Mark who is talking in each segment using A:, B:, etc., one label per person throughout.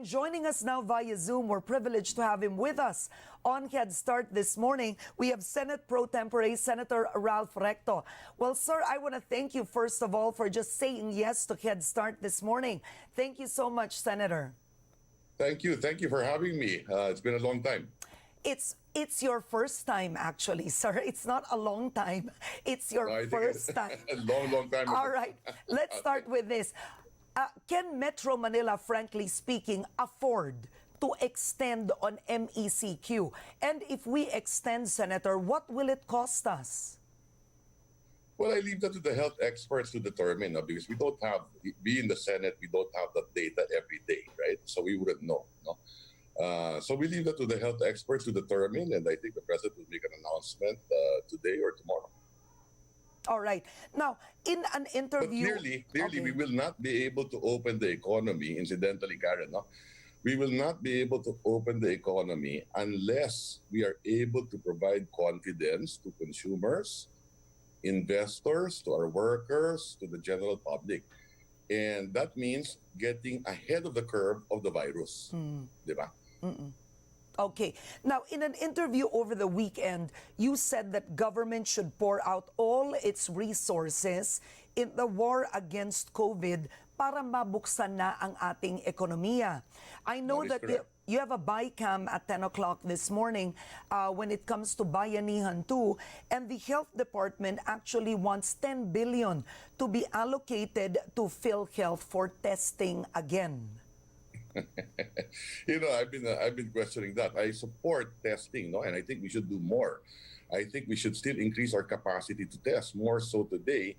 A: Joining us now via Zoom, we're privileged to have him with us on Headstart this morning. We have Senate Pro Tempore Senator Ralph Recto. Well, sir, I want to thank you first of all for just saying yes to Headstart this morning. Thank you so much, Senator.
B: Thank you. Thank you for having me. It's been a long time.
A: It's your first time, actually, sir. It's not a long time. It's your first time.
B: A long time ago.
A: All right. Let's start with this. Can Metro Manila, frankly speaking, afford to extend on MECQ? And if we extend, Senator, what will it cost us?
B: Well, I leave that to the health experts to determine, because we don't have, we in the Senate, we don't have that data every day, right? So we wouldn't know. No? So we leave that to the health experts to determine, and I think the President will make an announcement today or tomorrow.
A: All right. Now, in an interview...
B: But clearly, we will not be able to open the economy, incidentally, Karen, no? We will not be able to open the economy unless we are able to provide confidence to consumers, investors, to our workers, to the general public. And that means getting ahead of the curve of the virus. Diba?
A: Okay. Now, in an interview over the weekend, you said that government should pour out all its resources in the war against COVID para mabuksan na ang ating ekonomiya. I know that you have a BICAM at 10 o'clock this morning when it comes to Bayanihan 2, and the health department actually wants 10 billion to be allocated to PhilHealth for testing again.
B: I've been questioning that. I support testing, no, and I think we should do more. I think we should still increase our capacity to test, more so today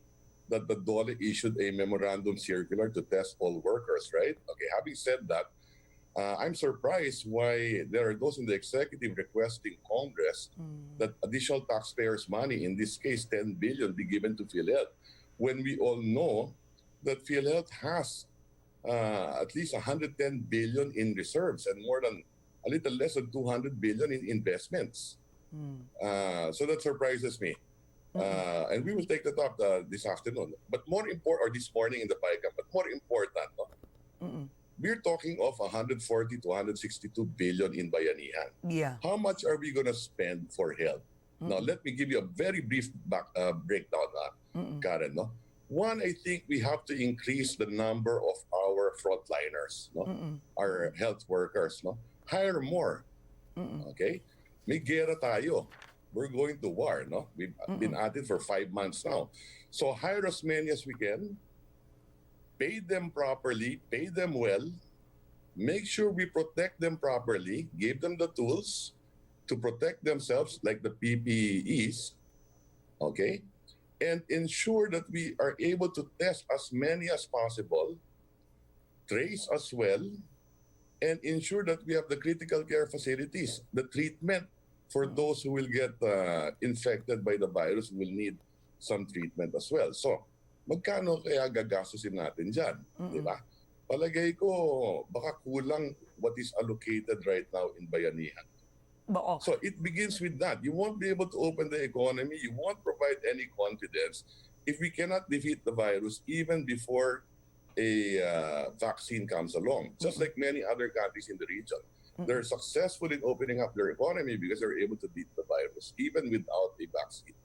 B: that the DOLE issued a memorandum circular to test all workers, right? Okay, having said that, I'm surprised why there are those in the executive requesting Congress that additional taxpayers' money, in this case 10 billion, be given to PhilHealth, when we all know that PhilHealth has at least 110 billion in reserves and a little less than 200 billion in investments. So that surprises me. And we will take that up this afternoon. But more important, or this morning in the PICAM, but more important, we're talking of 140 to 162 billion in Bayanihan.
A: Yeah.
B: How much are we going to spend for health? Now, let me give you a very brief breakdown, Karen. No? One, I think we have to increase the number of our frontliners, no? Our health workers. No? Hire more. Okay? May gera tayo. We're going to war. No? We've been at it for 5 months now. So hire as many as we can, pay them properly, pay them well, make sure we protect them properly, give them the tools to protect themselves, like the PPEs, okay? And ensure that we are able to test as many as possible, trace as well, and ensure that we have the critical care facilities, the treatment for those who will get infected by the virus will need some treatment as well. So, magkano kaya gagastusin natin dyan? Di ba? Palagay ko, baka kulang what is allocated right now in Bayanihan. So it begins with that. You won't be able to open the economy. You won't provide any confidence if we cannot defeat the virus even before a vaccine comes along. Just like many other countries in the region. They're successful in opening up their economy because they're able to beat the virus even without a vaccine.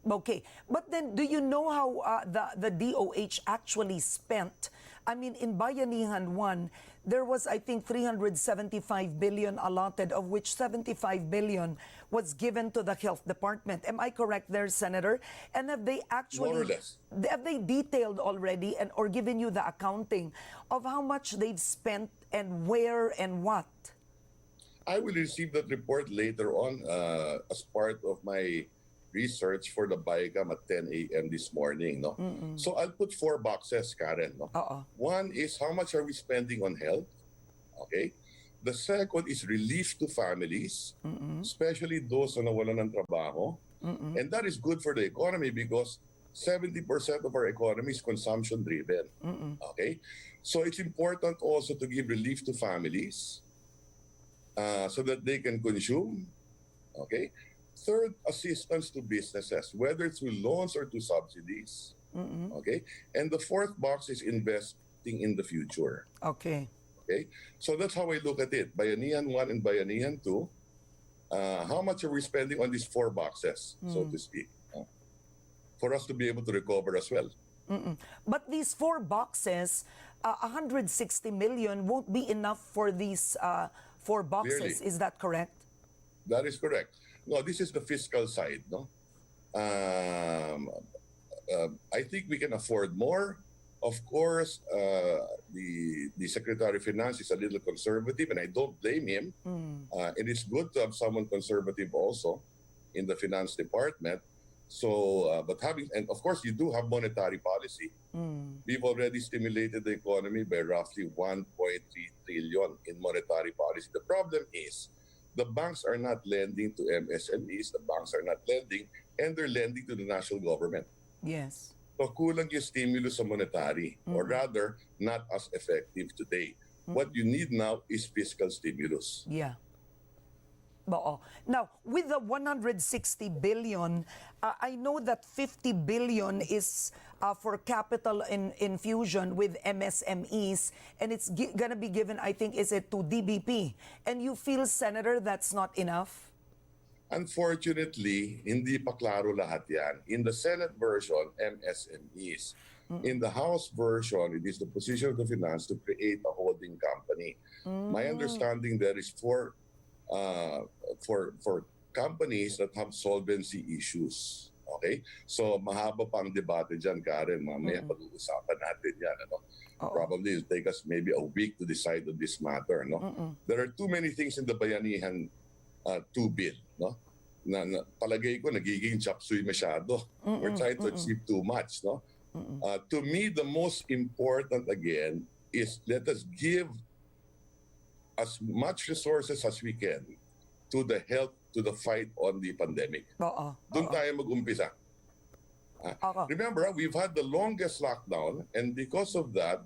A: Okay, but then do you know how the DOH actually spent? I mean, in Bayanihan 1, there was, I think, 375 billion allotted, of which 75 billion was given to the health department. Am I correct there, Senator? And have they actually...
B: More or less.
A: Have they detailed already or given you the accounting of how much they've spent and where and what?
B: I will receive that report later on as part of my research for the BICAM at 10 a.m. this morning. No? So I'll put 4 boxes, Karen. No? One is how much are we spending on health? Okay. The second is relief to families, especially those na nawalan ng trabaho. And that is good for the economy because 70% of our economy is consumption-driven. Okay. So it's important also to give relief to families so that they can consume. Okay. Third, assistance to businesses, whether through loans or to subsidies. Okay? And the fourth box is investing in the future.
A: Okay.
B: Okay, so that's how I look at it. Bayanihan 1 and Bayanihan 2. How much are we spending on these 4 boxes, so to speak, for us to be able to recover as well?
A: But these 4 boxes, 160 million won't be enough for these 4 boxes.
B: Clearly.
A: Is that correct?
B: That is correct. No, this is the fiscal side, no? I think we can afford more. Of course, the Secretary of Finance is a little conservative, and I don't blame him. And it's good to have someone conservative also in the finance department. So, but and of course, you do have monetary policy. We've already stimulated the economy by roughly 1.3 trillion in monetary policy. The problem is the banks are not lending to MSMEs, the banks are not lending, and they're lending to the national government.
A: Yes.
B: So kulang yung stimulus sa monetary, or rather, not as effective today. What you need now is fiscal stimulus.
A: Yeah. Oo. Now, with the 160 billion, I know that 50 billion is for capital infusion with MSMEs, and it's going to be given, I think, is it to DBP? And you feel, Senator, that's not enough?
B: Unfortunately, hindi pa klaro lahat yan. In the Senate version, MSMEs. In the House version, it is the position of the finance to create a holding company. My understanding there is for companies that have solvency issues. Okay? So mahaba pang debate dyan, Karen. Mamaya pag-uusapan natin yan. Ano? Probably it'll take us maybe a week to decide on this matter. No? There are too many things in the Bayanihan 2 bill. No? Na palagay ko nagiging chop suey masyado. We're trying to achieve too much. No? To me, the most important again is let us give as much resources as we can to the health, to the fight on the pandemic. Doon tayo mag-umpisa. Remember, we've had the longest lockdown, and because of that,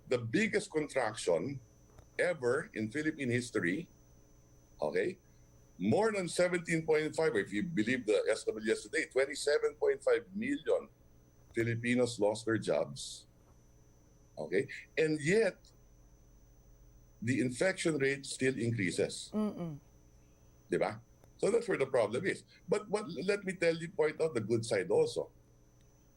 B: the biggest contraction ever in Philippine history, okay, more than 17.5, if you believe the SWS today, 27.5 million Filipinos lost their jobs. Okay? And yet, the infection rate still increases. Diba? So that's where the problem is. But let me point out the good side also.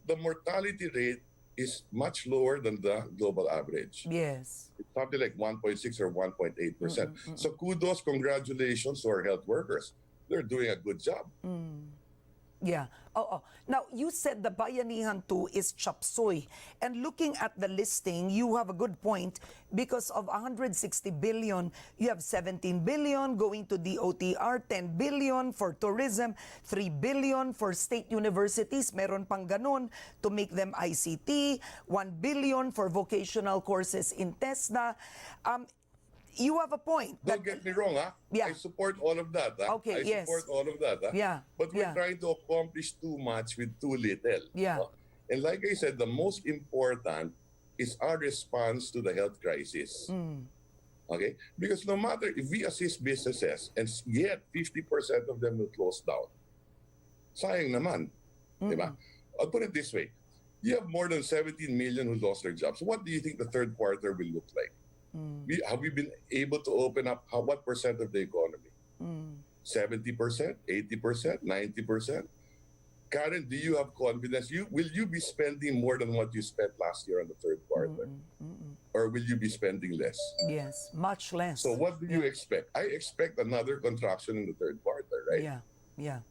B: The mortality rate is much lower than the global average.
A: Yes.
B: It's something like 1.6 or 1.8%. So kudos, congratulations to our health workers. They're doing a good job.
A: Yeah. Now, you said the Bayanihan 2 is chop suey. And looking at the listing, you have a good point because of 160 billion, you have 17 billion going to DOTR, 10 billion for tourism, 3 billion for state universities, meron pang ganun to make them ICT, 1 billion for vocational courses in TESDA. You have a point.
B: Don't get me wrong,
A: Yeah.
B: I support all of that.
A: Okay,
B: I support all of that.
A: Yeah.
B: But we're trying to accomplish too much with too little.
A: Yeah.
B: And like I said, the most important is our response to the health crisis. Okay? Because no matter if we assist businesses and yet 50% of them will close down, sayang naman. Diba? I'll put it this way. You have more than 17 million who lost their jobs. What do you think the third quarter will look like? Have we been able to open up what percent of the economy? 70%, 80%, 90%? Karen, do you have confidence? Will you be spending more than what you spent last year on the third quarter? Or will you be spending less?
A: Yes, much less.
B: So what do you expect? I expect another contraction in the third quarter, right?
A: Yeah.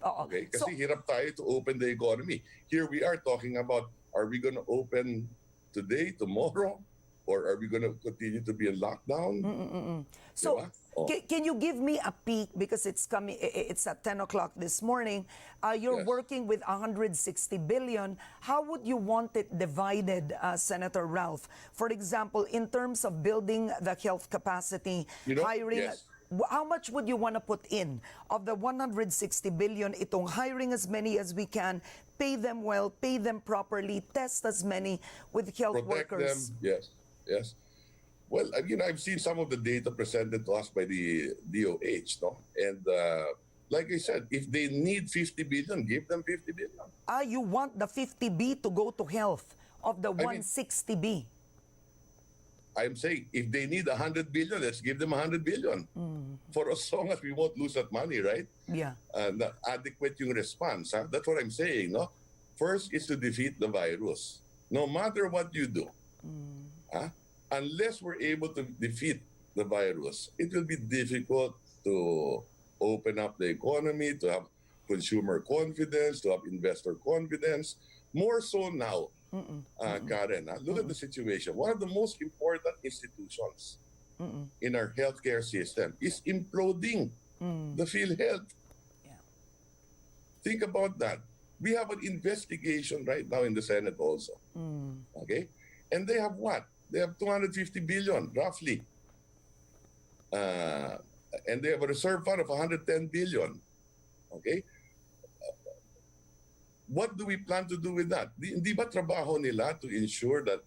B: Okay, kasi hirap tayo to open the economy. Here we are talking about, are we going to open today, tomorrow? Or are we going to continue to be in lockdown?
A: So, can you give me a peek, because it's coming, it's at 10 o'clock this morning, you're working with 160 billion. How would you want it divided, Senator Ralph? For example, in terms of building the health capacity, hiring, how much would you want to put in of the 160 billion, itong hiring as many as we can, pay them well, pay them properly, test as many with health workers?
B: Them, yes. Well, I've seen some of the data presented to us by the DOH, no? And like I said, if they need 50 billion, give them 50 billion.
A: You want the 50B to go to health of the 160B?
B: I'm saying if they need 100 billion, let's give them 100 billion. For as long as we won't lose that money, right?
A: Yeah.
B: Adequate yung response. Huh? That's what I'm saying. No? First is to defeat the virus. No matter what you do, unless we're able to defeat the virus, it will be difficult to open up the economy, to have consumer confidence, to have investor confidence. More so now, Karen, look at the situation. One of the most important institutions in our healthcare system is imploding, the PhilHealth.
A: Yeah.
B: Think about that. We have an investigation right now in the Senate also. Okay? And they have what? They have 250 billion, roughly. And they have a reserve fund of 110 billion. Okay? What do we plan to do with that? Di ba trabaho nila to ensure that,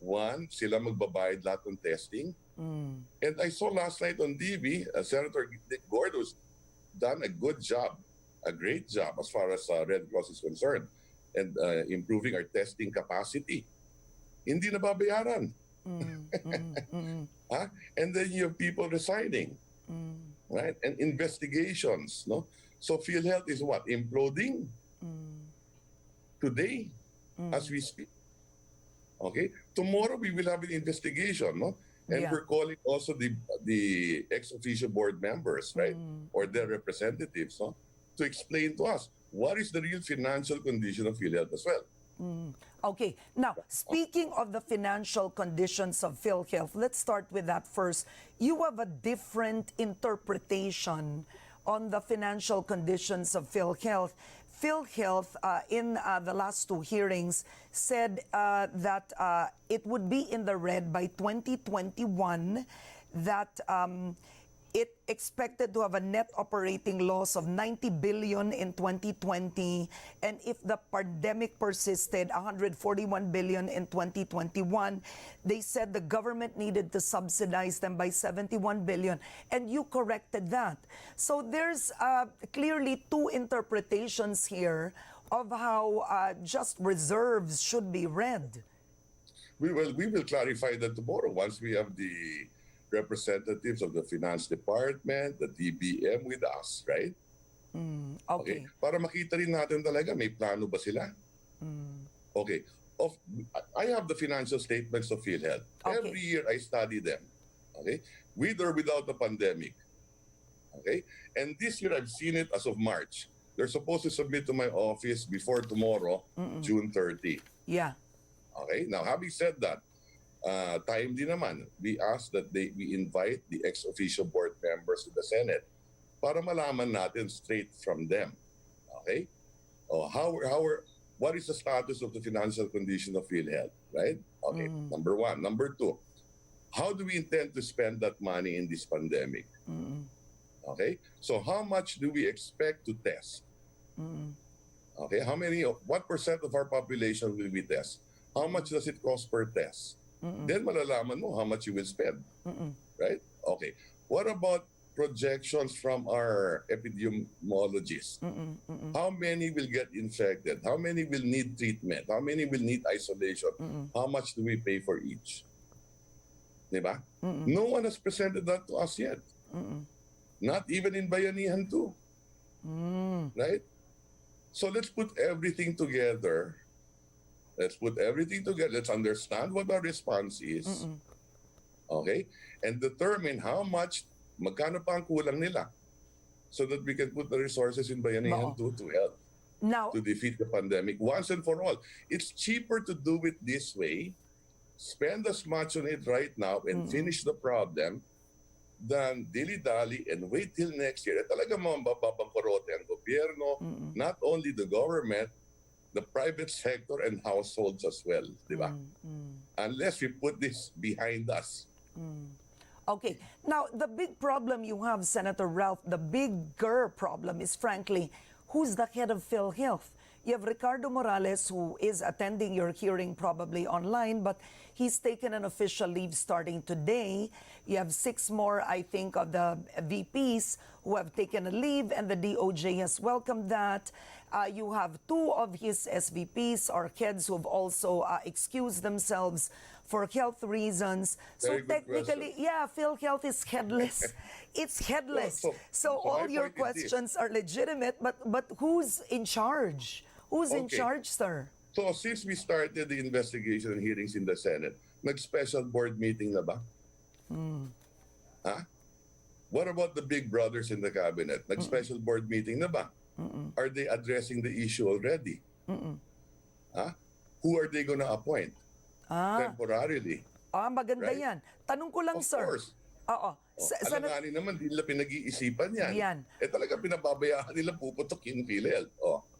B: one, sila magbabayad lahat ng testing? And I saw last night on TV, Senator Dick Gord has done a good job, a great job as far as Red Cross is concerned, and improving our testing capacity. Hindi nababayaran. And then you have people resigning, right? And investigations, no? So PhilHealth is what? Imploding today as we speak. Okay? Tomorrow we will have an investigation, no? And we're calling also the ex officio board members, right? Or their representatives, no? To explain to us what is the real financial condition of PhilHealth as well.
A: Okay. Now, speaking of the financial conditions of PhilHealth, let's start with that first. You have a different interpretation on the financial conditions of PhilHealth. PhilHealth, in the last two hearings, said that it would be in the red by 2021, that it expected to have a net operating loss of 90 billion in 2020, and if the pandemic persisted, 141 billion in 2021. They said the government needed to subsidize them by 71 billion, and you corrected that. So there's clearly two interpretations here of how just reserves should be read.
B: We will clarify that tomorrow once we have the representatives of the Finance Department, the DBM with us, right?
A: Okay.
B: Para makita rin natin talaga, may plano ba sila? Okay. I have the financial statements of PhilHealth.
A: Okay.
B: Every year I study them. Okay? With or without the pandemic. Okay? And this year I've seen it as of March. They're supposed to submit to my office before tomorrow, June 30.
A: Yeah.
B: Okay? Now, having said that, timely naman, we ask that we invite the ex officio board members to the Senate para malaman natin straight from them. Okay? What is the status of the financial condition of PhilHealth, right? Okay, number one. Number two, how do we intend to spend that money in this pandemic? Okay? So how much do we expect to test? Okay, what percent of our population will we test? How much does it cost per test? Then malalaman mo how much you will spend. Right? Okay. What about projections from our epidemiologists? How many will get infected? How many will need treatment? How many will need isolation? How much do we pay for each? Diba? No one has presented that to us yet. Not even in Bayanihan too. Right? So let's put everything together. Let's understand what our response is. Okay? And determine magkano pa ang kulang nila, so that we can put the resources in Bayanihan to help to defeat the pandemic once and for all. It's cheaper to do it this way, spend as much on it right now and finish the problem, than dilly-dally and wait till next year. Talaga mababangkorote ang gobyerno, not only the government, the private sector and households as well, di ba? Unless we put this behind us.
A: Okay. Now, the big problem you have, Senator Ralph, the bigger problem is, frankly, who's the head of PhilHealth? You have Ricardo Morales, who is attending your hearing probably online, but he's taken an official leave starting today. You have 6 more, I think, of the VPs who have taken a leave, and the DOJ has welcomed that. You have 2 of his SVPs or heads who have also excused themselves for health reasons. So
B: Very good
A: technically, yeah, PhilHealth is headless. It's headless. So all
B: my
A: your
B: point is this.
A: questions are legitimate, but who's in charge? Who's in
B: Okay.
A: charge, sir?
B: So since we started the investigation and hearings in the Senate, nag-special board meeting na ba? Ha? What about the big brothers in the cabinet? Nag-special board meeting na ba? Are they addressing the issue already? Ha? Who are they gonna appoint temporarily?
A: Maganda
B: Right?
A: yan. Tanong ko lang,
B: Of
A: sir.
B: course.
A: Oo.
B: Alanganin naman, di nila pinag-iisipan yan.
A: Yan.
B: Talaga pinababayaan nila puputok yung PhilHealth.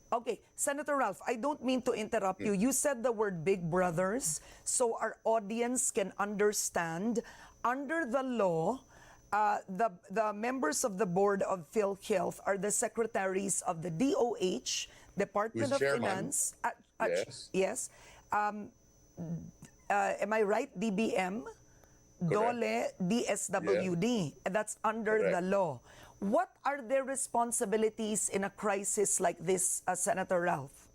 A: Okay, Senator Ralph, I don't mean to interrupt you. You said the word big brothers so our audience can understand. Under the law, the members of the board of PhilHealth are the secretaries of the DOH, Department of
B: chairman.
A: Finance.
B: Yes.
A: Yes. Am I right? DBM, DOLE, DSWD. That's under
B: Correct.
A: the law. What are their responsibilities in a crisis like this, Senator Ralph?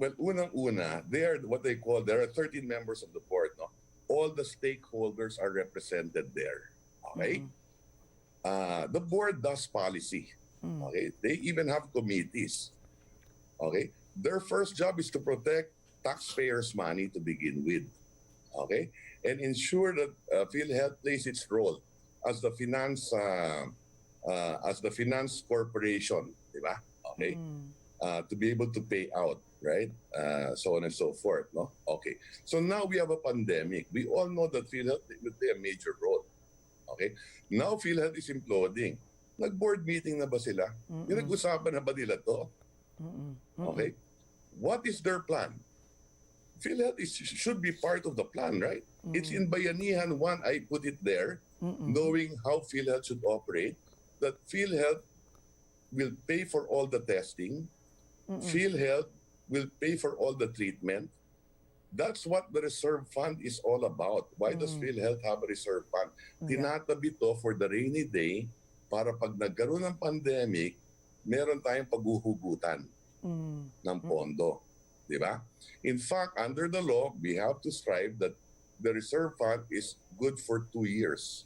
B: Well, unang-una, there are 13 members of the board. No? All the stakeholders are represented there. Okay? The board does policy. Okay? They even have committees. Okay? Their first job is to protect taxpayers' money to begin with. Okay? And ensure that PhilHealth plays its role as the finance corporation, di ba? Okay? To be able to pay out, right? So on and so forth, no? Okay. So now we have a pandemic. We all know that PhilHealth will play a major role. Okay? Now PhilHealth is imploding. Nag-board meeting na ba sila? Yung nag-usapan na ba nila to? Okay? What is their plan? PhilHealth should be part of the plan, right? It's in Bayanihan 1, I put it there, knowing how PhilHealth should operate, that PhilHealth will pay for all the testing, PhilHealth will pay for all the treatment. That's what the reserve fund is all about. Why does PhilHealth have a reserve fund? Tinatabi to for the rainy day para pag nagkaroon ng pandemic, meron tayong paghuhugutan ng pondo. Di ba? In fact, under the law, we have to strive that the reserve fund is good for 2 years.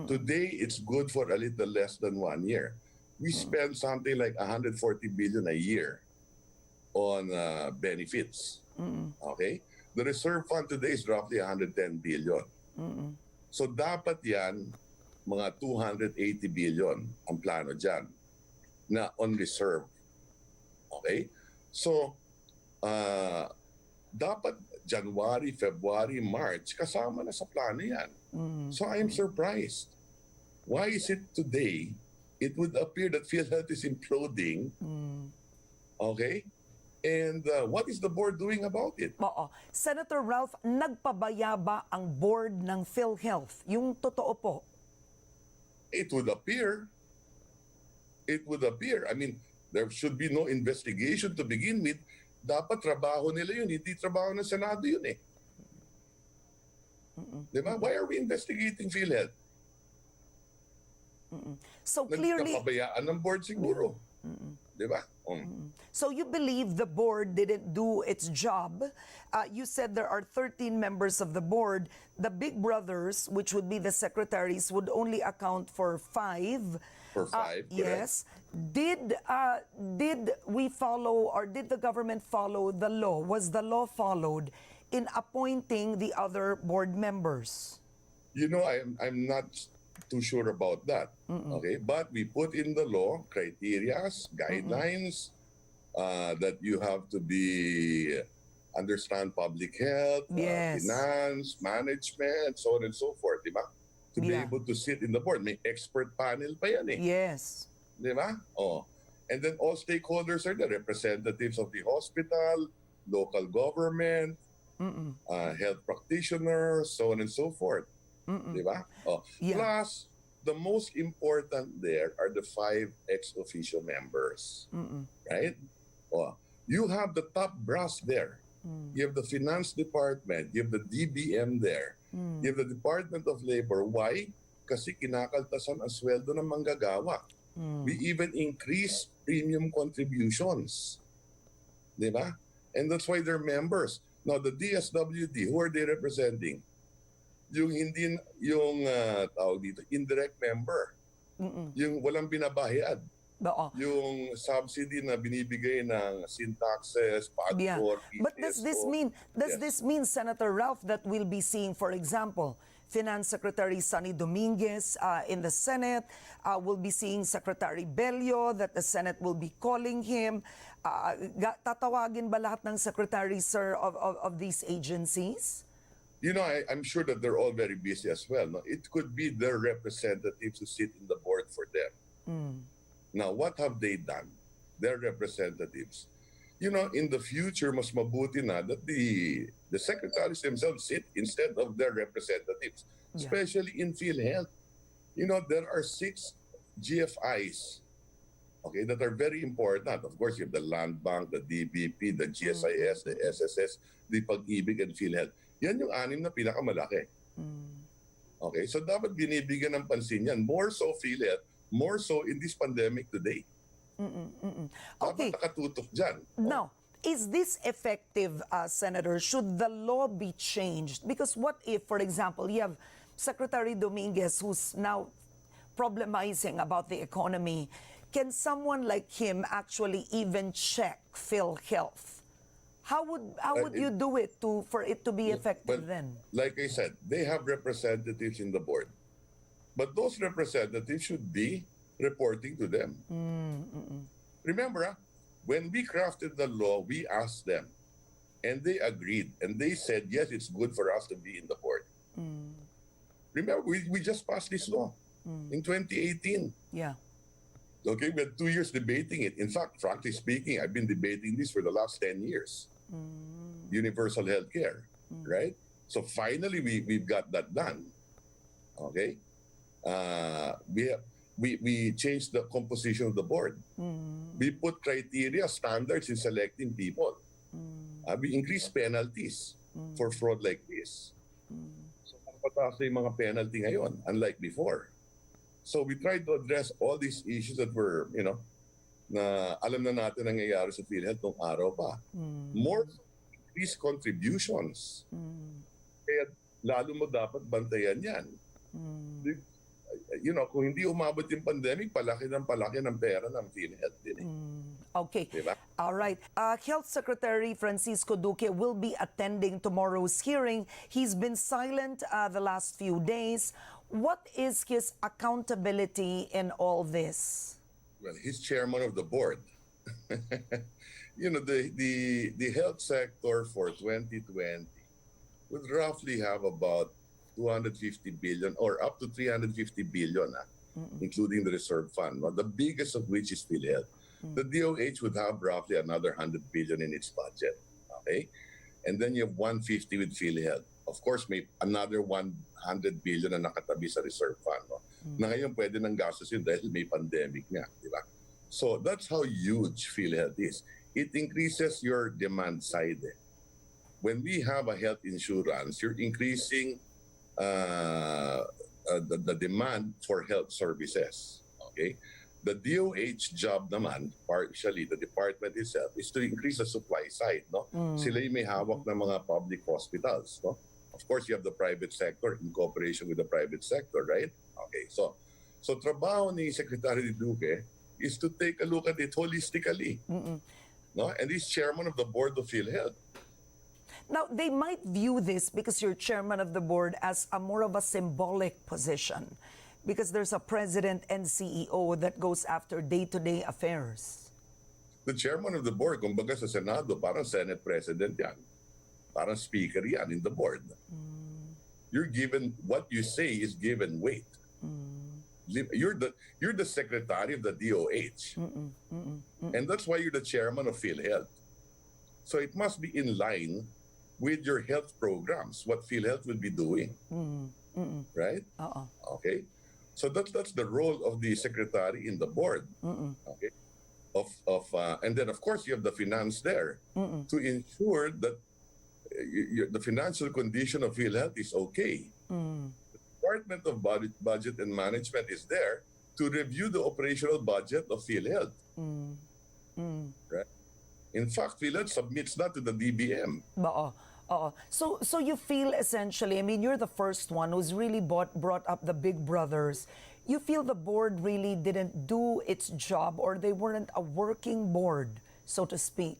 B: Today, it's good for a little less than 1 year. We spend something like 140 billion a year on benefits. Okay? The reserve fund today is roughly 110 billion. So dapat yan, mga 280 billion ang plano dyan na on reserve. Okay? So, dapat January, February, March, kasama na sa plano yan. So I'm surprised. Why is it today, it would appear that PhilHealth is imploding, okay? And what is the board doing about it?
A: Oo. Senator Ralph, nagpabaya ba ang board ng PhilHealth? Yung totoo po.
B: It would appear. It would appear. I mean, there should be no investigation to begin with. Dapat trabaho nila yun, hindi trabaho ng Senado yun eh. Diba? Why are we investigating PhilHealth?
A: So clearly,
B: Nagkapabayaan ng board siguro. Diba?
A: so you believe the board didn't do its job. You said there are 13 members of the board. The big brothers, which would be the secretaries, would only account for 5.
B: For 5, correct.
A: Yes. Did we follow, or did the government follow the law? Was the law followed in appointing the other board members?
B: You know, I'm not too sure about that. Okay, but we put in the law criterias, guidelines that you have to be understand public health,
A: Yes.
B: finance, management, so on and so forth, di ba? To be
A: Yeah.
B: able to sit in the board, may expert panel pa yan eh,
A: Yes.
B: di ba? Oh, and then all stakeholders are the representatives of the hospital, local government, health practitioners, so on and so forth. Di ba? Oh.
A: Yeah.
B: Plus, the most important there are the 5 ex officio members. Right? Oh. You have the top brass there. You have the finance department. You have the DBM there. You have the Department of Labor. Why? Kasi kinakaltasan ang sweldo ng manggagawa. We even increase premium contributions. Di ba? And that's why they're members. Now, the DSWD, who are they representing? Yung hindi, yung tawag dito, indirect member. Yung walang binabayad.
A: Oo.
B: Yung subsidy na binibigay ng sin taxes,
A: Yeah.
B: PAGCOR,
A: But does this
B: PTSO.
A: mean,
B: Yes.
A: Senator Ralph, that we'll be seeing, for example, Finance Secretary Sonny Dominguez in the Senate? We'll be seeing Secretary Bello, that the Senate will be calling him. Tatawagin ba lahat ng secretaries, sir, of these agencies?
B: You know, I'm sure that they're all very busy as well. No? It could be their representatives who sit in the board for them. Now, what have they done? Their representatives. You know, in the future, mas mabuti na that the secretaries themselves sit instead of their representatives, especially in PhilHealth. You know, there are 6 GFIs, okay, that are very important. Of course, you have the Land Bank, the DBP, the GSIS, the SSS, the Pag-ibig, and PhilHealth. Yan yung 6 na pinakamalaki. Okay, so dapat binibigyan ng pansin yan. More so PhilHealth, more so in this pandemic today.
A: Okay.
B: Dapat nakatutok dyan.
A: Now, is this effective, Senator? Should the law be changed? Because what if, for example, you have Secretary Dominguez who's now problematizing about the economy? Can someone like him actually even check PhilHealth? How would you do it for it to be effective then?
B: Like I said, they have representatives in the board. But those representatives should be reporting to them. Remember, when we crafted the law, we asked them, and they agreed, and they said, yes, it's good for us to be in the board. Remember, we just passed this law in 2018.
A: Yeah.
B: Okay, we had 2 years debating it. In fact, frankly speaking, I've been debating this for the last 10 years. Universal healthcare, right? So finally, we've got that done. Okay, we changed the composition of the board. We put criteria, standards in selecting people. We increased penalties for fraud like this. So, pataas na yung mga penalty ngayon, unlike before. So we tried to address all these issues that were, you know, na alam na natin nangyayari sa PhilHealth nung araw pa. More increased contributions. Kaya lalo mo dapat bantayan yan. You know, kung hindi umabot yung pandemic, palaki ng pera ng PhilHealth din.
A: Okay.
B: Diba?
A: All right. Health Secretary Francisco Duque will be attending tomorrow's hearing. He's been silent the last few days. What is his accountability in all this?
B: Well, he's chairman of the board. You know, the health sector for 2020 would roughly have about 250 billion or up to 350 billion, including the reserve fund, the biggest of which is PhilHealth. The DOH would have roughly another 100 billion in its budget. Okay? And then you have 150 with PhilHealth. Of course, may another 100 billion na nakatabi sa reserve fund. No? Na ngayon pwede nang gastos yun dahil may pandemic nga. Di ba? So that's how huge PhilHealth is. It increases your demand side. When we have a health insurance, you're increasing the demand for health services. Okay? The DOH job naman, partially the department itself, is to increase the supply side. No? Sila yung may hawak ng mga public hospitals. No? Of course, you have the private sector in cooperation with the private sector, right? Okay, so trabaho ni Secretary Duque is to take a look at it holistically. No? And he's chairman of the board of PhilHealth.
A: Now, they might view this, because you're chairman of the board, as a more of a symbolic position, because there's a president and CEO that goes after day-to-day affairs.
B: The chairman of the board, kumbaga sa Senado, parang Senate President yan. Parang speaker yan in the board. You're given, what you say is given weight. You're the secretary of the DOH. And that's why you're the chairman of PhilHealth. So it must be in line with your health programs, what PhilHealth will be doing. Right? Okay? So that's the role of the secretary in the board. Okay? And then, of course, you have the finance there to ensure that the financial condition of PhilHealth is okay. The Department of Budget and Management is there to review the operational budget of PhilHealth. Right? In fact, PhilHealth submits that to the DBM.
A: So you feel essentially, I mean, you're the first one who's really brought up the big brothers. You feel the board really didn't do its job, or they weren't a working board, so to speak?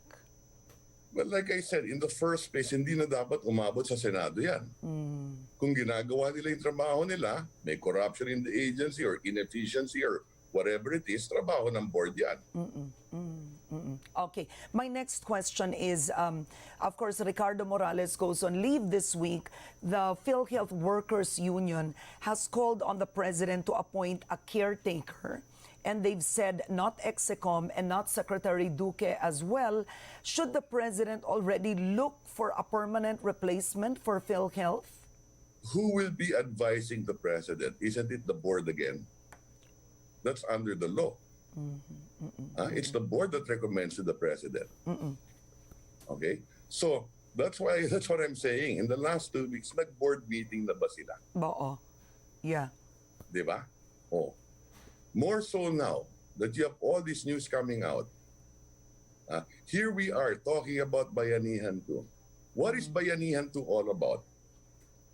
B: Well, like I said, in the first place, hindi na dapat umabot sa Senado yan. Kung ginagawa nila yung trabaho nila, may corruption in the agency or inefficiency or whatever it is, trabaho ng board yan.
A: Okay. My next question is, of course, Ricardo Morales goes on leave this week. The PhilHealth Workers Union has called on the president to appoint a caretaker. And they've said not Execom and not Secretary Duque as well. Should the president already look for a permanent replacement for PhilHealth?
B: Who will be advising the president? Isn't it the board again? That's under the law. It's the board that recommends to the president. Okay? So, that's what I'm saying. In the last 2 weeks, nag-board meeting na ba sila?
A: Oo. Yeah.
B: Di ba? Oh. More so now that you have all this news coming out. Here we are talking about Bayanihan 2. What is Bayanihan 2 all about?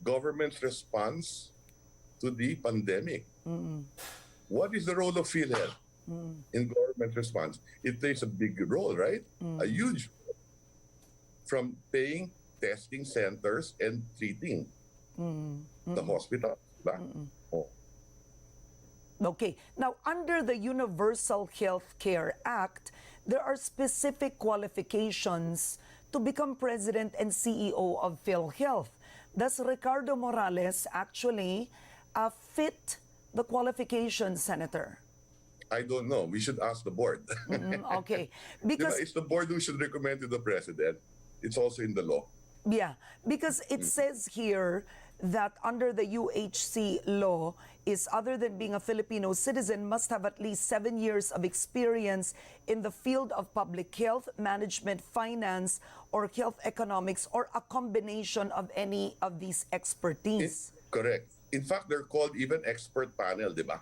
B: Government's response to the pandemic. What is the role of PhilHealth in government response? It plays a big role, right? A huge role. From paying testing centers and treating the hospital. Diba? Oh.
A: Okay. Now, under the Universal Health Care Act, there are specific qualifications to become president and CEO of PhilHealth. Does Ricardo Morales actually fit the qualifications, Senator?
B: I don't know. We should ask the board.
A: Okay.
B: Because it's the board who should recommend to the president. It's also in the law.
A: Yeah, because it says here that under the UHC law is, other than being a Filipino citizen, must have at least 7 years of experience in the field of public health, management, finance, or health economics, or a combination of any of these expertise.
B: Correct. In fact, they're called even expert panel, di ba?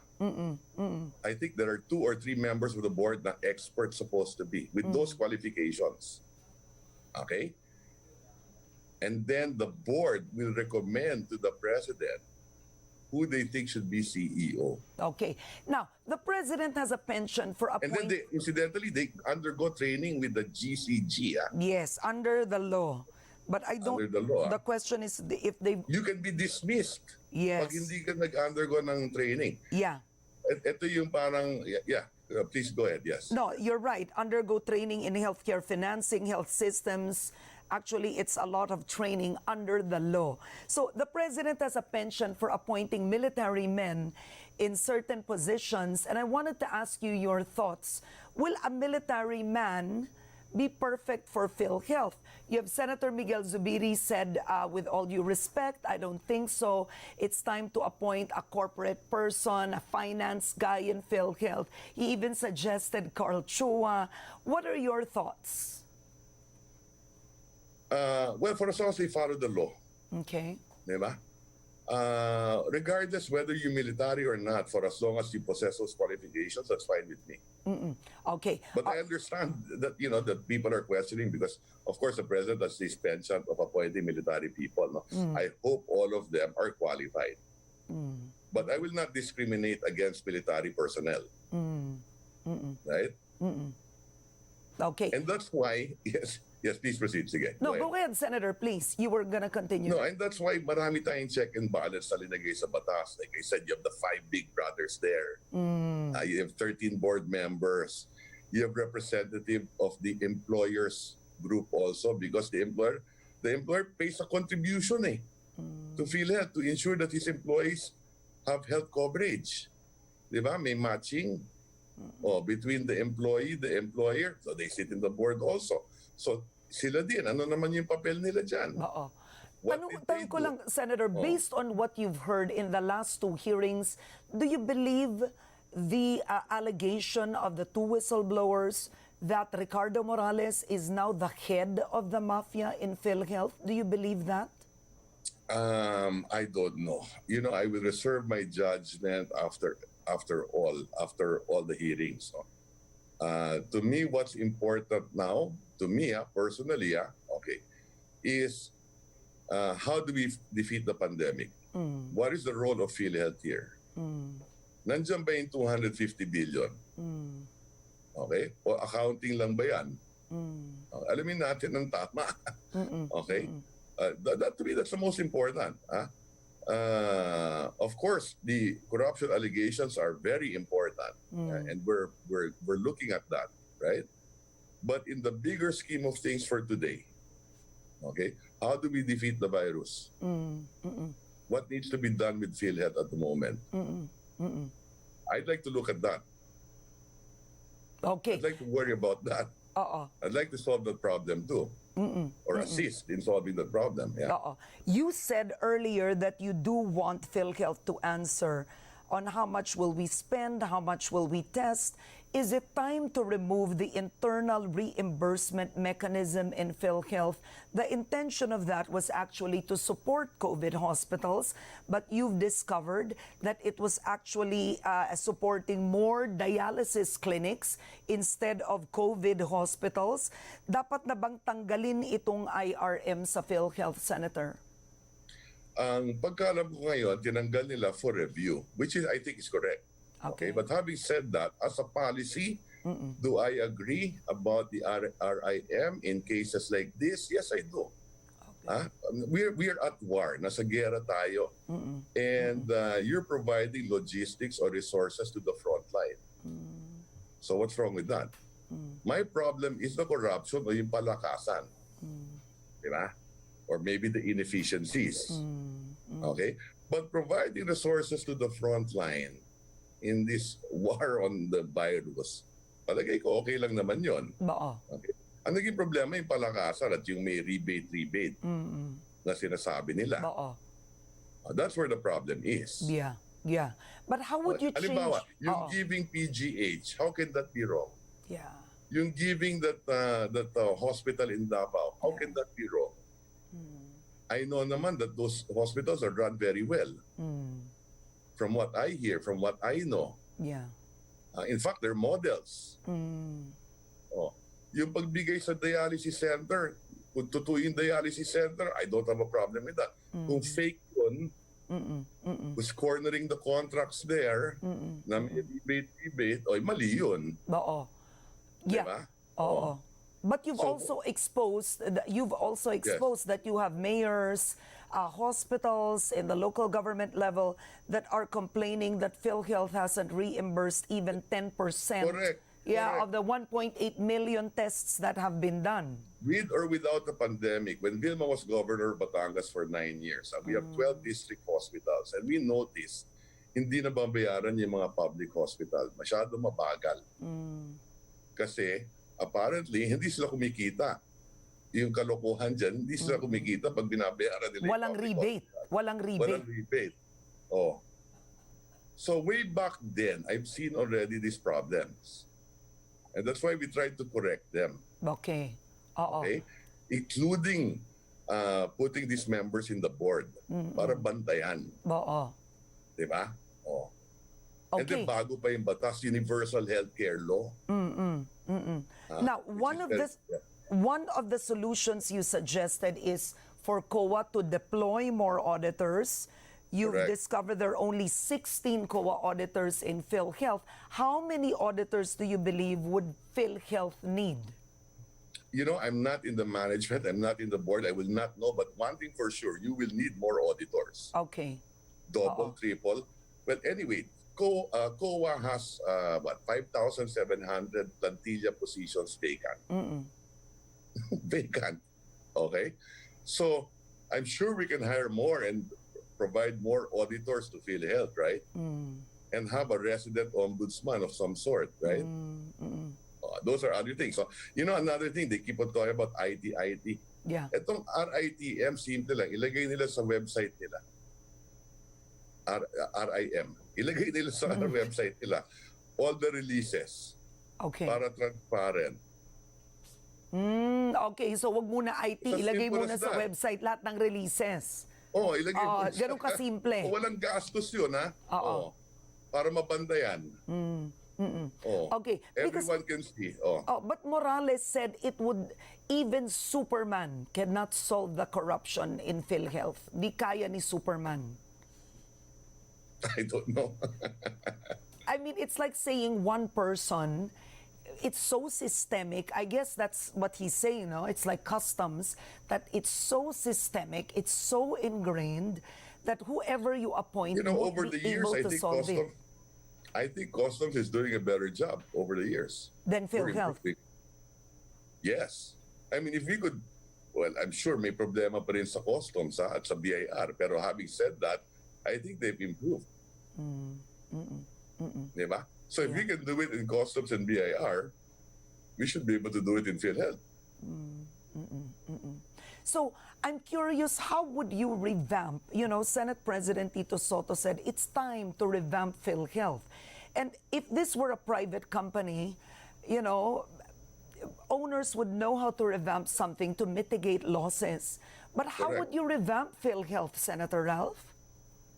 B: I think there are 2 or 3 members of the board na experts supposed to be with those qualifications. Okay? And then the board will recommend to the president who they think should be CEO.
A: Okay. Now, the president has a pension for
B: And then incidentally, they undergo training with the GCG.
A: Yes, under the law. But I don't...
B: Under the law.
A: The question is if they...
B: You can be dismissed
A: Yes.
B: pag hindi ka nag-undergo ng training.
A: Yeah.
B: Ito yung parang, please go ahead, yes.
A: No, you're right. Undergo training in healthcare financing, health systems. Actually, it's a lot of training under the law. So the president has a penchant for appointing military men in certain positions. And I wanted to ask you your thoughts. Will a military man be perfect for PhilHealth? You have Senator Miguel Zubiri said, with all due respect, I don't think so. It's time to appoint a corporate person, a finance guy in PhilHealth. He even suggested Carl Chua. What are your thoughts?
B: Well, for as long as they follow the law.
A: Okay.
B: Diba? Regardless whether you're military or not, for as long as you possess those qualifications, that's fine with me.
A: Okay.
B: But I understand that, that people are questioning because, of course, the president has this penchant of appointing military people. No? I hope all of them are qualified. But I will not discriminate against military personnel. Right?
A: Okay.
B: And that's why, yes, please proceed. Sige.
A: No, go ahead, Senator, please. You were gonna continue.
B: No, and that's why marami tayong check and balance na linagay sa batas. Like I said, you have the 5 big brothers there. You have 13 board members. You have representative of the employers group also because the employer pays a contribution to PhilHealth to ensure that his employees have health coverage. Di ba? May matching between the employee, the employer. So they sit in the board also. So sila din, ano naman yung papel nila dyan?
A: Oo. Tanong ko lang, Senator, based on what you've heard in the last 2 hearings, do you believe the allegation of the 2 whistleblowers that Ricardo Morales is now the head of the mafia in PhilHealth? Do you believe that?
B: I don't know. I will reserve my judgment after all the hearings. To me, what's important now, to me personally, is how do we defeat the pandemic? What is the role of PhilHealth here? Nandiyan ba yung 250 billion? Okay? O accounting lang ba yan? Alamin natin ng tama. Okay? To me, that's the most important. Of course, the corruption allegations are very important, and we're looking at that, right? But in the bigger scheme of things for today, okay, how do we defeat the virus? What needs to be done with PhilHealth at the moment? I'd like to look at that.
A: Okay.
B: I'd like to worry about that. I'd like to solve that problem too. Or assist in solving the problem. Yeah.
A: You said earlier that you do want PhilHealth to answer on how much will we spend, how much will we test. Is it time to remove the internal reimbursement mechanism in PhilHealth? The intention of that was actually to support COVID hospitals, but you've discovered that it was actually supporting more dialysis clinics instead of COVID hospitals. Dapat na bang tanggalin itong IRM sa PhilHealth, Senator?
B: Ang pagkaalam ko ngayon, tinanggal nila for review, which is, I think is correct. Okay, but having said that, as a policy, do I agree about the RIM in cases like this? Yes, I do. Okay. We're at war. Nasa gera tayo. And you're providing logistics or resources to the front line. So what's wrong with that? My problem is the corruption o yung palakasan. Diba? Or maybe the inefficiencies. Okay? But providing resources to the front line in this war on the virus, palagay ko okay lang naman yon. Okay. Ang naging problema yung palakasan at yung may rebate na sinasabi nila. That's where the problem is.
A: Yeah. But how would you change?
B: Halimbawa, yung giving PGH, how can that be wrong?
A: Yeah.
B: Yung giving that hospital in Davao, how can that be wrong? I know naman that those hospitals are run very well. From what I hear, from what I know.
A: Yeah.
B: In fact, they're models. Yung pagbigay sa dialysis center, kung totoo yung dialysis center, I don't have a problem with that. Kung fake yun, who's cornering the contracts there, na may rebate, mali yun.
A: Yeah.
B: Diba?
A: But you've also exposed that you have mayors, hospitals in the local government level that are complaining that PhilHealth hasn't reimbursed even 10%.
B: Correct.
A: Of the 1.8 million tests that have been done.
B: With or without the pandemic, when Vilma was governor of Batangas for 9 years, we have 12 district hospitals, and we noticed hindi na babayaran yung mga public hospital. Masyado mabagal. Kasi apparently, hindi sila kumikita. Yung kalokohan dyan, hindi sila kumikita pag binabayaran nila.
A: Walang rebate.
B: So way back then, I've seen already these problems. And that's why we tried to correct them.
A: Okay.
B: Including putting these members in the board para bantayan. Diba? And then bago pa yung batas, universal healthcare law.
A: Now, one of the solutions you suggested is for COA to deploy more auditors. You've discovered there are only 16 COA auditors in PhilHealth. How many auditors do you believe would PhilHealth need?
B: You know, I'm not in the management, I'm not in the board, I will not know, but one thing for sure, you will need more auditors.
A: Okay.
B: Double, triple. Well, anyway, COA has 5,700 plantilla positions vacant. Vacant. Okay? So, I'm sure we can hire more and provide more auditors to PhilHealth, right? And have a resident ombudsman of some sort, right? Those are other things. So, you know, another thing, they keep on talking about IT.
A: Yeah.
B: Itong RITM, simple lang. Ilagay nila sa website nila. RIM. Ilagay nila sa website nila all the releases.
A: Okay.
B: Para transparent.
A: Okay, so wag muna IT. Ilagay muna sa website lahat ng releases.
B: Ilagay mo.
A: Ganun kasimple.
B: Walang gastos yun, ha? Para mabandayan. Oh,
A: Okay, because
B: everyone can see. Oh,
A: but Morales said it would, even Superman cannot solve the corruption in PhilHealth. Di kaya ni Superman.
B: I don't know.
A: I mean, it's like saying one person, it's so systemic. I guess that's what he's saying, no? It's like customs, that it's so systemic, it's so ingrained that whoever you appoint
B: You know,
A: won't
B: over
A: be
B: the years,
A: able
B: I
A: to
B: think
A: solve it.
B: Customs is doing a better job over the years.
A: Then
B: We're
A: PhilHealth.
B: improving. Yes. I mean, if we could, well, I'm sure may problema pa rin sa customs at sa BIR. Pero having said that, I think they've improved. Diba? So if we can do it in customs and BIR, we should be able to do it in PhilHealth.
A: So I'm curious, how would you revamp? You know, Senate President Tito Soto said it's time to revamp PhilHealth. And if this were a private company, you know, owners would know how to revamp something to mitigate losses. But how
B: Correct.
A: would you revamp PhilHealth, Senator Ralph?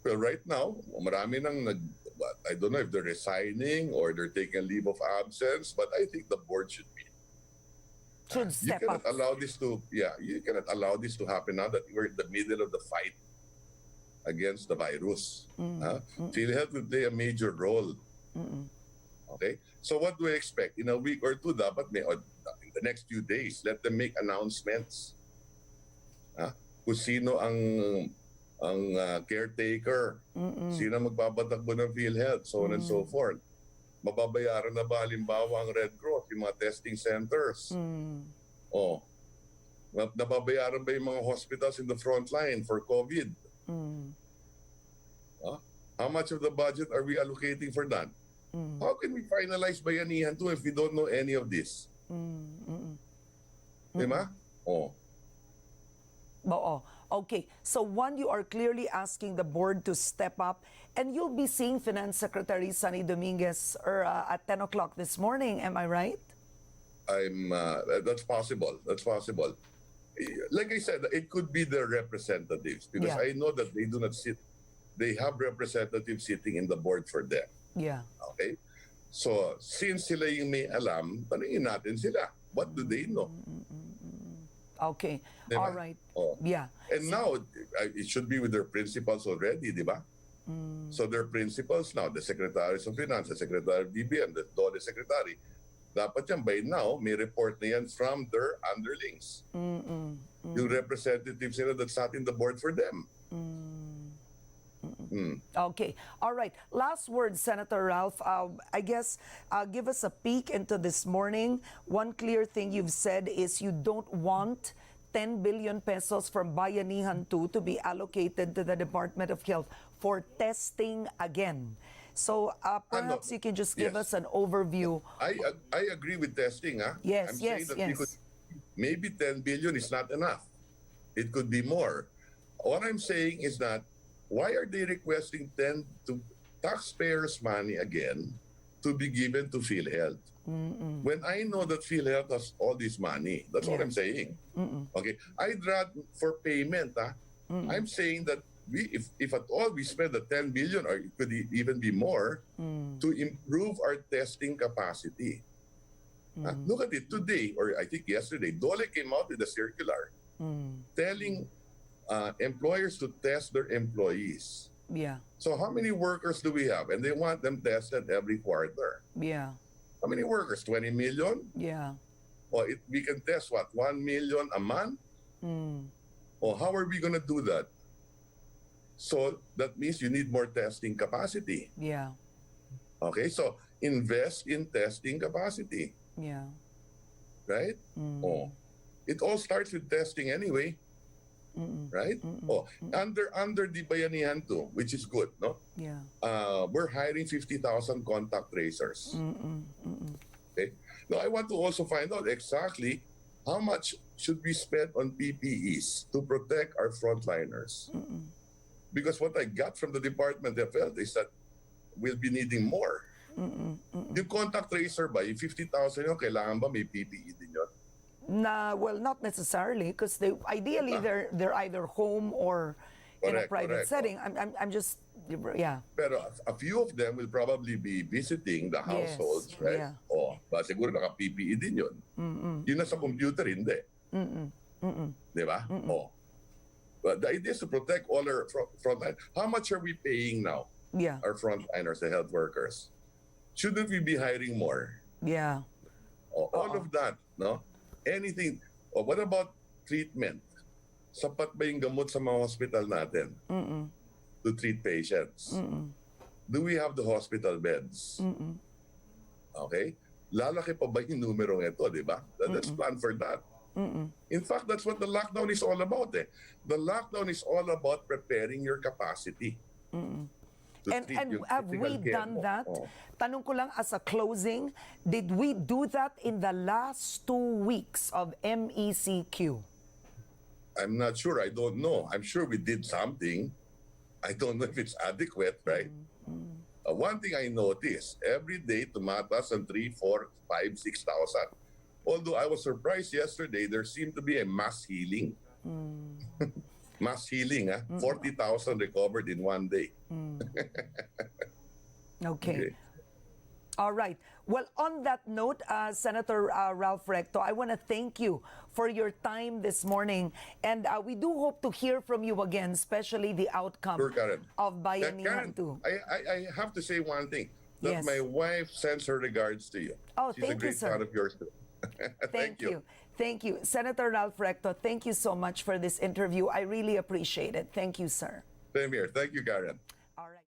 B: Well, right now, marami nang I don't know if they're resigning or they're taking a leave of absence, but I think the board should be.
A: Should
B: You
A: step
B: cannot
A: up.
B: allow this to, you cannot allow this to happen now that we're in the middle of the fight against the virus. PhilHealth will play a major role. Okay? So what do we expect? In a week or two, dapat may, or in the next few days, let them make announcements. Kung sino ang caretaker, sino magpapatakbo ng PhilHealth, so on and so forth. Mababayaran na ba halimbawa ang Red Cross, yung mga testing centers? Oh, nababayaran ba yung mga hospitals in the front line for COVID? How much of the budget are we allocating for that? How can we finalize Bayanihan too if we don't know any of this? Diba? Oh.
A: Oo. Okay. So one, you are clearly asking the board to step up, and you'll be seeing Finance Secretary Sunny Dominguez at 10 o'clock this morning. Am I right?
B: That's possible. That's possible. Like I said, it could be the representatives because
A: Yeah.
B: I know that they do not sit. They have representatives sitting in the board for them.
A: Yeah.
B: Okay? So, since sila yung may alam, tanungin natin sila. What do they know?
A: Okay.
B: Diba?
A: All right.
B: Oh.
A: Yeah.
B: And now, it should be with their principals already, di ba? So their principals now, the Secretaries of Finance, the Secretary of DBM, the DOLE Secretary, dapat yan by now, may report na yan from their underlings. Yung representatives nila that sat in the board for them.
A: Okay. All right. Last word, Senator Ralph. I guess give us a peek into this morning. One clear thing you've said is you don't want 10 billion pesos from Bayanihan 2 to be allocated to the Department of Health for testing again. So perhaps you can just give us an overview.
B: I agree with testing.
A: Yes,
B: I'm
A: yes,
B: saying that
A: yes.
B: maybe 10 billion is not enough. It could be more. What I'm saying is that why are they requesting 10 to taxpayers' money again to be given to PhilHealth? When I know that PhilHealth has all this money, that's what I'm saying. Okay, I'd rather for payment. I'm saying that if at all we spend the 10 billion, or it could even be more, to improve our testing capacity. Look at it today, or I think yesterday, DOLE came out with a circular telling employers to test their employees.
A: Yeah.
B: So how many workers do we have? And they want them tested every quarter.
A: Yeah.
B: How many workers? 20 million?
A: Yeah.
B: Or we can test what? 1 million a month? Or how are we going to do that? So that means you need more testing capacity.
A: Yeah.
B: Okay, so invest in testing capacity,
A: Yeah.
B: right? Oh, it all starts with testing anyway, right? Oh, under the Bayanihan too, which is good, no?
A: Yeah.
B: We're hiring 50,000 contact tracers. Okay. Now I want to also find out exactly how much should we spend on PPEs to protect our frontliners. Because what I got from the Department of Health is that we'll be needing more. Yung contact tracer ba, yung 50,000 yun, kailangan ba may PPE din yun?
A: Well, not necessarily, because ideally they're either home or in a
B: Correct,
A: private
B: correct.
A: setting. I'm just, yeah.
B: Pero a few of them will probably be visiting the households, right?
A: yeah.
B: Ba siguro naka-PPE din yun. Yun na sa computer, hindi. Di ba? But the idea is to protect all our frontline. How much are we paying now?
A: Yeah.
B: Our frontliners, the health workers. Shouldn't we be hiring more?
A: Yeah.
B: All of that, no? Anything. What about treatment? Sapat ba yung gamot sa mga hospital natin to treat patients? Do we have the hospital beds? Okay? Lalaki pa ba yung numerong ito, di ba? Let's plan for that. In fact, that's what the lockdown is all about. The lockdown is all about preparing your capacity.
A: And have we done that? Tanong ko lang as a closing, did we do that in the last 2 weeks of MECQ?
B: I'm not sure. I don't know. I'm sure we did something. I don't know if it's adequate, right? One thing I noticed, every day tumatas ang 3, 4, 5, 6,000. Although I was surprised yesterday, there seemed to be a mass healing. Mass healing, 40,000 recovered in one day.
A: Okay. All right. Well, on that note, Senator Ralph Recto, I want to thank you for your time this morning. And we do hope to hear from you again, especially the outcome
B: Sure, Karen.
A: of Bayanihan
B: Karen,
A: too.
B: I have to say one thing. That
A: Yes.
B: my wife sends her regards to you.
A: Oh,
B: She's
A: thank
B: a
A: you,
B: great
A: sir.
B: fan of yours too.
A: Thank you. Thank you. Senator Ralph Recto, thank you so much for this interview. I really appreciate it. Thank you, sir.
B: Same here. Thank you, Karen.